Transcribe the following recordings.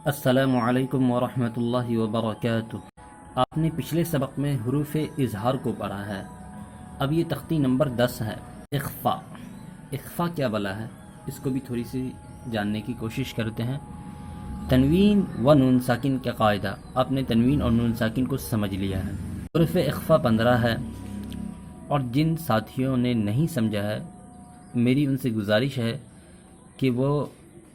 السلام علیکم ورحمۃ اللہ وبرکاتہ۔ آپ نے پچھلے سبق میں حروف اظہار کو پڑھا ہے، اب یہ تختی نمبر 10 ہے، اخفا۔ اخفا کیا بلا ہے، اس کو بھی تھوڑی سی جاننے کی کوشش کرتے ہیں۔ تنوین و نون ساکن کا قاعدہ، آپ نے تنوین اور نون ساکن کو سمجھ لیا ہے۔ حروف اخفا 15 ہے، اور جن ساتھیوں نے نہیں سمجھا ہے میری ان سے گزارش ہے کہ وہ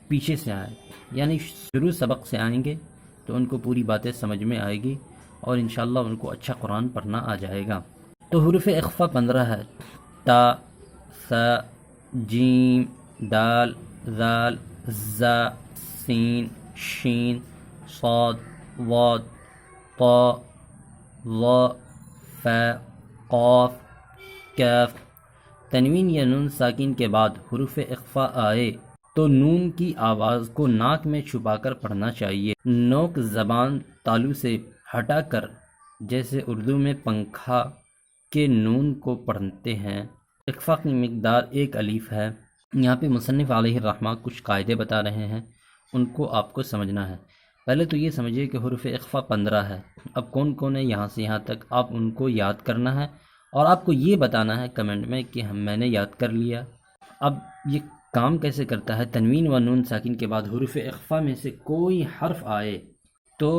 پیچھے سے آئے، یعنی شروع سبق سے آئیں گے تو ان کو پوری باتیں سمجھ میں آئے گی اور انشاءاللہ ان کو اچھا قرآن پڑھنا آ جائے گا۔ تو حروف اخفا 15 ہے، تا، ثا، جیم، دال، ذال، زا، سین، شین، صاد، ضاد، طا، ظا، فا، قاف، کاف۔ تنوین یا نون ساکن کے بعد حروف اخفا آئے تو نون کی آواز کو ناک میں چھپا کر پڑھنا چاہیے، نوک زبان تالو سے ہٹا کر، جیسے اردو میں پنکھا کے نون کو پڑھتے ہیں۔ اخفا کی مقدار 1 الف ہے۔ یہاں پہ مصنف علیہ الرحمہ کچھ قاعدے بتا رہے ہیں، ان کو آپ کو سمجھنا ہے۔ پہلے تو یہ سمجھیے کہ حروف اخفا 15 ہے، اب کون کون ہے یہاں سے یہاں تک آپ ان کو یاد کرنا ہے، اور آپ کو یہ بتانا ہے کمنٹ میں کہ میں نے یاد کر لیا۔ اب یہ کام کیسے کرتا ہے، تنوین و نون ساکن کے بعد حروف اخفا میں سے کوئی حرف آئے تو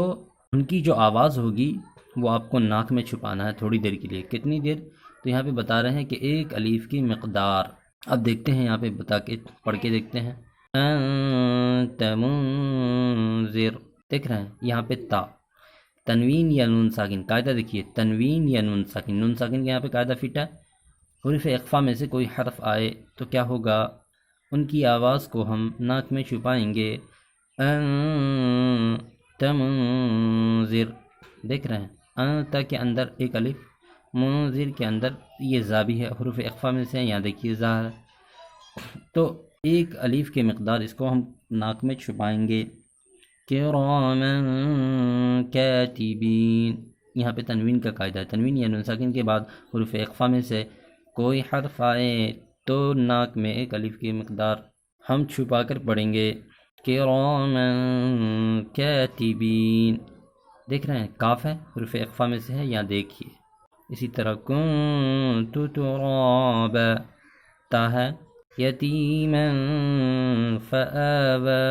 ان کی جو آواز ہوگی وہ آپ کو ناک میں چھپانا ہے تھوڑی دیر کے لیے۔ کتنی دیر، تو یہاں پہ بتا رہے ہیں کہ 1 الف کی مقدار۔ اب دیکھتے ہیں یہاں پہ بتا کے پڑھ کے دیکھتے ہیں۔ انت منذر، دیکھ رہے ہیں یہاں پہ تا، تنوین یا نون ساکن، قاعدہ دیکھیے، تنوین یا نون ساکن، نون ساکن کا یہاں پہ قاعدہ فٹ ہے۔ حروف اخفا میں سے کوئی حرف آئے تو کیا ہوگا، ان کی آواز کو ہم ناک میں چھپائیں گے۔ انت منذر، دیکھ رہے ہیں، انت کے اندر 1 الف، منذر کے اندر یہ زا بھی ہے، حروف اخفا میں سے یہاں دیکھیے زا ہے، تو 1 الف کے مقدار اس کو ہم ناک میں چھپائیں گے۔ کراما کاتبین، یہاں پہ تنوین کا قاعدہ ہے، تنوین یا نون ساکن کے بعد حروف اخفا میں سے کوئی حرف آئے تو ناک میں 1 الف کی مقدار ہم چھپا کر پڑھیں گے۔ کراما کاتبین، دیکھ رہے ہیں کاف ہے، حروف اخفا میں سے ہے، یہاں دیکھیے۔ اسی طرح کنت ترابا، تا ہے، یتیما فآوی،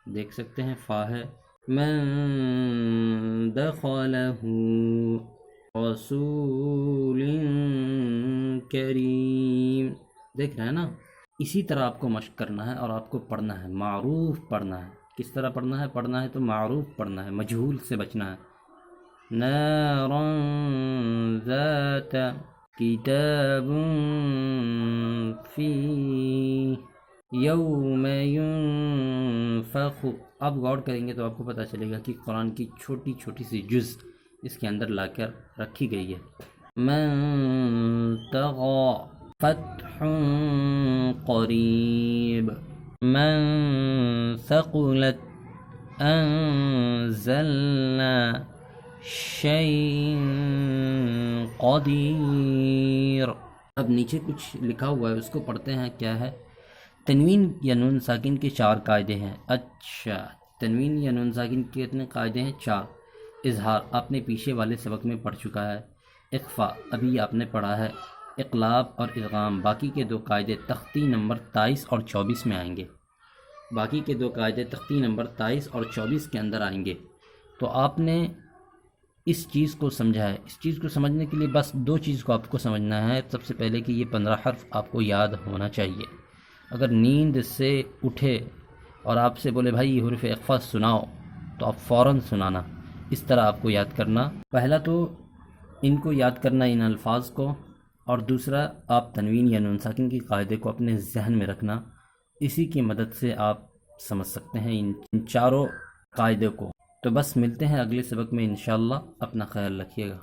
دیکھ سکتے ہیں فا ہے، من دخلہ رسول کریم، دیکھ رہے ہیں نا۔ اسی طرح آپ کو مشق کرنا ہے اور آپ کو پڑھنا ہے، معروف پڑھنا ہے۔ کس طرح پڑھنا ہے، پڑھنا ہے تو معروف پڑھنا ہے، مجہول سے بچنا ہے۔ نارا ذات کتاب فی یوم ینفخ، آپ غور کریں گے تو آپ کو پتہ چلے گا کہ قرآن کی چھوٹی چھوٹی سی جز اس کے اندر لا کر رکھی گئی ہے۔ من طغى فتح قریب، من ثقلت انزلنا شیء قدیر۔ اب نیچے کچھ لکھا ہوا ہے، اس کو پڑھتے ہیں، کیا ہے۔ تنوین یا نون ساکن کے 4 قاعدے ہیں۔ اچھا، تنوین یا نون ساکن کے کتنے قاعدے ہیں، 4۔ اظہار آپ نے پیچھے والے سبق میں پڑھ چکا ہے، اخفا ابھی آپ نے پڑھا ہے، اقلاب اور ادغام باقی کے 2 قاعدے تختی نمبر 23 اور 24 میں آئیں گے، باقی کے 2 قاعدے تختی نمبر 23 اور 24 کے اندر آئیں گے۔ تو آپ نے اس چیز کو سمجھا ہے، اس چیز کو سمجھنے کے لیے بس 2 چیز کو آپ کو سمجھنا ہے۔ سب سے پہلے کہ یہ 15 حرف آپ کو یاد ہونا چاہیے۔ اگر نیند سے اٹھے اور آپ سے بولے بھائی حروف اخفا سناؤ تو آپ فوراً سنانا، اس طرح آپ کو یاد کرنا۔ پہلا تو ان کو یاد کرنا، ان الفاظ کو، اور دوسرا آپ تنوین یا نون ساکن کی قاعدے کو اپنے ذہن میں رکھنا، اسی کی مدد سے آپ سمجھ سکتے ہیں ان 4 قاعدے کو۔ تو بس ملتے ہیں اگلے سبق میں انشاءاللہ، اپنا خیال رکھیے گا۔